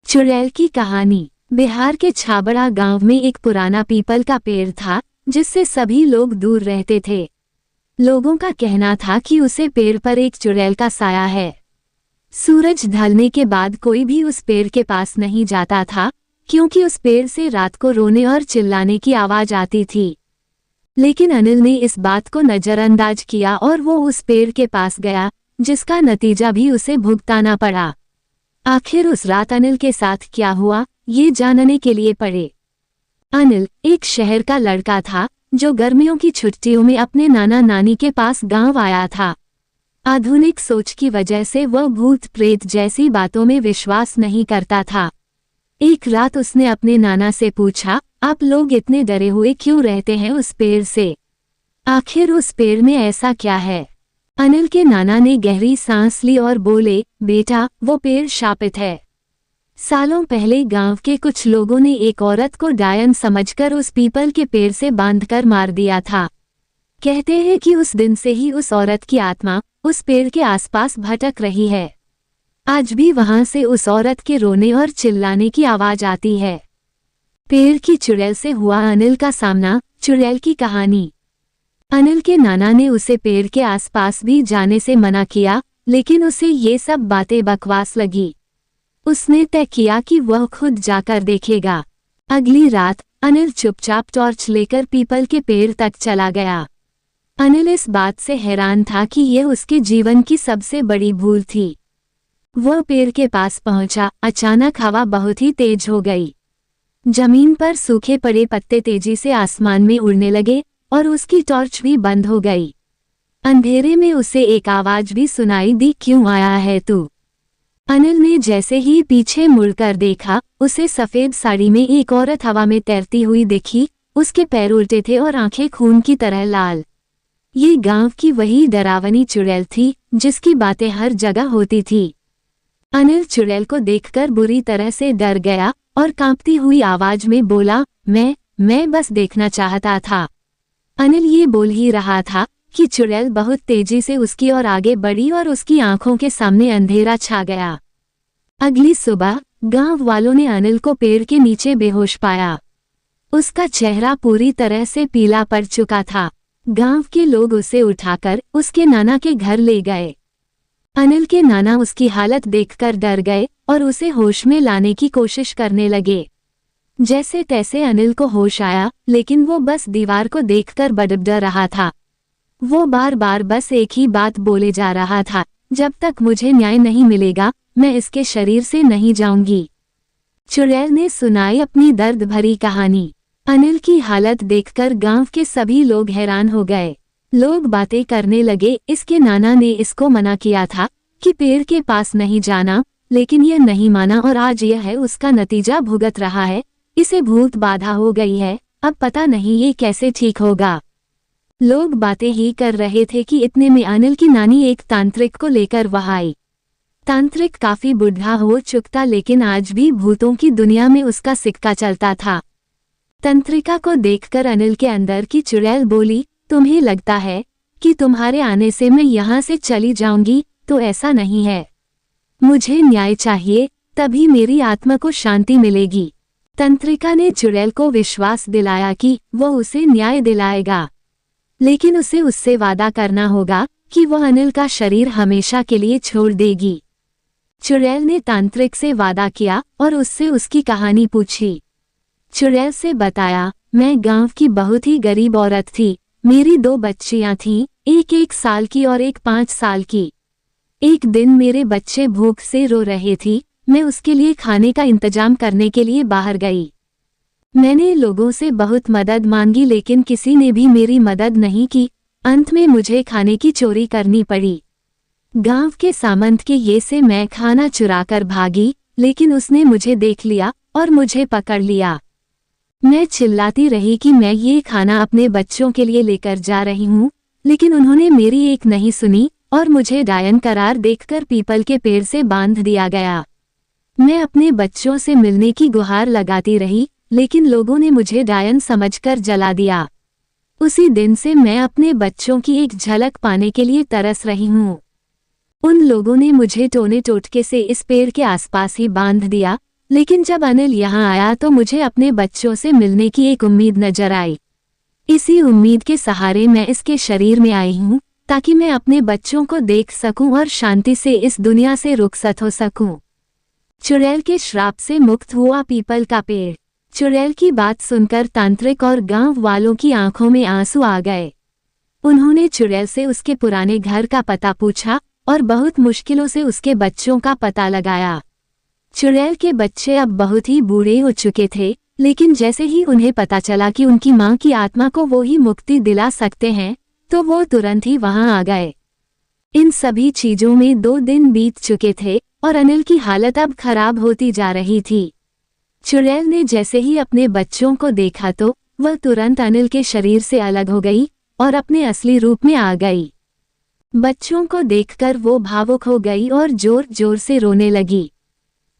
चुड़ैल की कहानी। बिहार के छाबड़ा गांव में एक पुराना पीपल का पेड़ था जिससे सभी लोग दूर रहते थे। लोगों का कहना था कि उसे पेड़ पर एक चुड़ैल का साया है। सूरज ढलने के बाद कोई भी उस पेड़ के पास नहीं जाता था क्योंकि उस पेड़ से रात को रोने और चिल्लाने की आवाज आती थी। लेकिन अनिल ने इस बात को नजरअंदाज किया और वो उस पेड़ के पास गया, जिसका नतीजा भी उसे भुगताना पड़ा। आखिर उस रात अनिल के साथ क्या हुआ, ये जानने के लिए पड़े। अनिल एक शहर का लड़का था जो गर्मियों की छुट्टियों में अपने नाना नानी के पास गांव आया था। आधुनिक सोच की वजह से वह भूत प्रेत जैसी बातों में विश्वास नहीं करता था। एक रात उसने अपने नाना से पूछा, आप लोग इतने डरे हुए क्यों रहते हैं उस पेड़ से? आखिर उस पेड़ में ऐसा क्या है? अनिल के नाना ने गहरी सांस ली और बोले, बेटा वो पेड़ शापित है। सालों पहले गांव के कुछ लोगों ने एक औरत को डायन समझकर उस पीपल के पेड़ से बांधकर मार दिया था। कहते हैं कि उस दिन से ही उस औरत की आत्मा उस पेड़ के आसपास भटक रही है। आज भी वहां से उस औरत के रोने और चिल्लाने की आवाज आती है। पेड़ की चुड़ैल से हुआ अनिल का सामना। चुड़ैल की कहानी। अनिल के नाना ने उसे पेड़ के आसपास भी जाने से मना किया, लेकिन उसे ये सब बातें बकवास लगी। उसने तय किया कि वह खुद जाकर देखेगा। अगली रात अनिल चुपचाप टॉर्च लेकर पीपल के पेड़ तक चला गया। अनिल इस बात से हैरान था कि यह उसके जीवन की सबसे बड़ी भूल थी। वह पेड़ के पास पहुंचा। अचानक हवा बहुत ही तेज हो गई। जमीन पर सूखे पड़े पत्ते तेजी से आसमान में उड़ने लगे और उसकी टॉर्च भी बंद हो गई। अंधेरे में उसे एक आवाज भी सुनाई दी, क्यों आया है तू? अनिल ने जैसे ही पीछे मुड़कर देखा, उसे सफेद साड़ी में एक औरत हवा में तैरती हुई दिखी। उसके पैर उल्टे थे और आंखें खून की तरह लाल। ये गांव की वही डरावनी चुड़ैल थी जिसकी बातें हर जगह होती थी। अनिल चुड़ैल को देखकर बुरी तरह से डर गया और कांपती हुई आवाज में बोला, मैं बस देखना चाहता था। अनिल ये बोल ही रहा था कि चुड़ैल बहुत तेजी से उसकी ओर आगे बढ़ी और उसकी आंखों के सामने अंधेरा छा गया। अगली सुबह गांव वालों ने अनिल को पेड़ के नीचे बेहोश पाया। उसका चेहरा पूरी तरह से पीला पड़ चुका था। गांव के लोग उसे उठाकर उसके नाना के घर ले गए। अनिल के नाना उसकी हालत देखकर डर गए और उसे होश में लाने की कोशिश करने लगे। जैसे तैसे अनिल को होश आया, लेकिन वो बस दीवार को देखकर बड़बड़ा रहा था। वो बार बार बस एक ही बात बोले जा रहा था, जब तक मुझे न्याय नहीं मिलेगा मैं इसके शरीर से नहीं जाऊंगी। चुड़ैल ने सुनाई अपनी दर्द भरी कहानी। अनिल की हालत देखकर गांव के सभी लोग हैरान हो गए। लोग बातें करने लगे, इसके नाना ने इसको मना किया था कि पेड़ के पास नहीं जाना, लेकिन यह नहीं माना और आज यह है उसका नतीजा भुगत रहा है। इसे भूत बाधा हो गई है, अब पता नहीं ये कैसे ठीक होगा। लोग बातें ही कर रहे थे कि इतने में अनिल की नानी एक तांत्रिक को लेकर वहां आई। तांत्रिक काफी बुढ़ा हो चुका, लेकिन आज भी भूतों की दुनिया में उसका सिक्का चलता था। तंत्रिका को देखकर अनिल के अंदर की चुड़ैल बोली, तुम्हें लगता है कि तुम्हारे आने से मैं यहाँ से चली जाऊंगी? तो ऐसा नहीं है। मुझे न्याय चाहिए, तभी मेरी आत्मा को शांति मिलेगी। तंत्रिका ने चुड़ैल को विश्वास दिलाया कि वह उसे न्याय दिलाएगा, लेकिन उसे उससे वादा करना होगा कि वह अनिल का शरीर हमेशा के लिए छोड़ देगी। चुड़ैल ने तांत्रिक से वादा किया और उससे उसकी कहानी पूछी। चुड़ैल से बताया, मैं गांव की बहुत ही गरीब औरत थी। मेरी 2 बच्चियां थीं, एक 1 साल की और एक 5 साल की। एक दिन मेरे बच्चे भूख से रो रहे थे। मैं उसके लिए खाने का इंतजाम करने के लिए बाहर गई। मैंने लोगों से बहुत मदद मांगी, लेकिन किसी ने भी मेरी मदद नहीं की। अंत में मुझे खाने की चोरी करनी पड़ी। गांव के सामंत के ये से मैं खाना चुराकर भागी, लेकिन उसने मुझे देख लिया और मुझे पकड़ लिया। मैं चिल्लाती रही कि मैं ये खाना अपने बच्चों के लिए लेकर जा रही हूँ, लेकिन उन्होंने मेरी एक नहीं सुनी और मुझे डायन करार देखकर पीपल के पेड़ से बांध दिया गया। मैं अपने बच्चों से मिलने की गुहार लगाती रही, लेकिन लोगों ने मुझे डायन समझकर जला दिया। उसी दिन से मैं अपने बच्चों की एक झलक पाने के लिए तरस रही हूँ। उन लोगों ने मुझे टोने टोटके से इस पेड़ के आसपास ही बांध दिया, लेकिन जब अनिल यहाँ आया तो मुझे अपने बच्चों से मिलने की एक उम्मीद नजर आई। इसी उम्मीद के सहारे मैं इसके शरीर में आई हूँ, ताकि मैं अपने बच्चों को देख सकूं और शांति से इस दुनिया से रुखसत हो सकूं। चुड़ैल के श्राप से मुक्त हुआ पीपल का पेड़। चुड़ैल की बात सुनकर तांत्रिक और गांव वालों की आंखों में आंसू आ गए। उन्होंने चुड़ैल से उसके पुराने घर का पता पूछा और बहुत मुश्किलों से उसके बच्चों का पता लगाया। चुड़ैल के बच्चे अब बहुत ही बूढ़े हो चुके थे, लेकिन जैसे ही उन्हें पता चला कि उनकी मां की आत्मा को वो ही मुक्ति दिला सकते हैं, तो वो तुरंत ही वहां आ गए। इन सभी चीजों में 2 दिन बीत चुके थे और अनिल की हालत अब खराब होती जा रही थी। चुड़ैल ने जैसे ही अपने बच्चों को देखा तो वह तुरंत अनिल के शरीर से अलग हो गई और अपने असली रूप में आ गई। बच्चों को देखकर वो भावुक हो गई और जोर जोर से रोने लगी।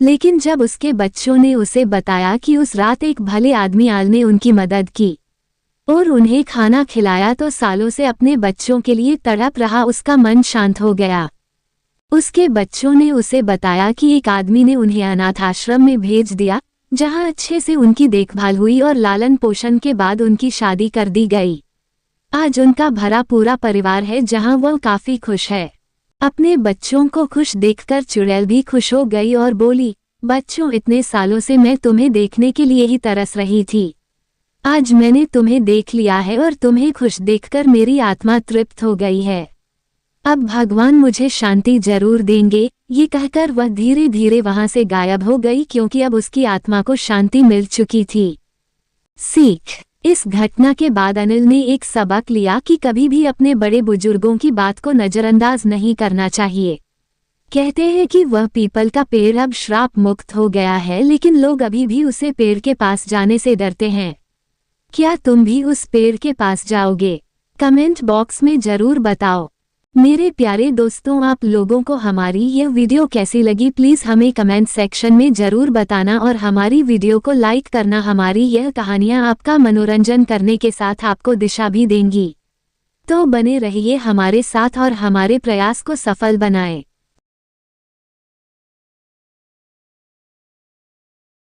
लेकिन जब उसके बच्चों ने उसे बताया कि उस रात एक भले आदमी आल ने उनकी मदद की और उन्हें खाना खिलाया, तो सालों से अपने बच्चों के लिए तड़प रहा उसका मन शांत हो गया। उसके बच्चों ने उसे बताया कि एक आदमी ने उन्हें अनाथ आश्रम में भेज दिया, जहां अच्छे से उनकी देखभाल हुई और लालन पोषण के बाद उनकी शादी कर दी गई। आज उनका भरा पूरा परिवार है, जहां वो काफी खुश है। अपने बच्चों को खुश देखकर चुड़ैल भी खुश हो गई और बोली, बच्चों, इतने सालों से मैं तुम्हें देखने के लिए ही तरस रही थी। आज मैंने तुम्हें देख लिया है और तुम्हें खुश देखकर मेरी आत्मा तृप्त हो गई है। अब भगवान मुझे शांति जरूर देंगे। ये कहकर वह धीरे धीरे वहां से गायब हो गई, क्योंकि अब उसकी आत्मा को शांति मिल चुकी थी। सीख: इस घटना के बाद अनिल ने एक सबक लिया कि कभी भी अपने बड़े बुजुर्गों की बात को नजरअंदाज नहीं करना चाहिए। कहते हैं कि वह पीपल का पेड़ अब श्राप मुक्त हो गया है, लेकिन लोग अभी भी उसे पेड़ के पास जाने से डरते हैं। क्या तुम भी उस पेड़ के पास जाओगे? कमेंट बॉक्स में जरूर बताओ। मेरे प्यारे दोस्तों, आप लोगों को हमारी यह वीडियो कैसी लगी प्लीज़ हमें कमेंट सेक्शन में ज़रूर बताना और हमारी वीडियो को लाइक करना। हमारी यह कहानियाँ आपका मनोरंजन करने के साथ आपको दिशा भी देंगी। तो बने रहिए हमारे साथ और हमारे प्रयास को सफल बनाएं।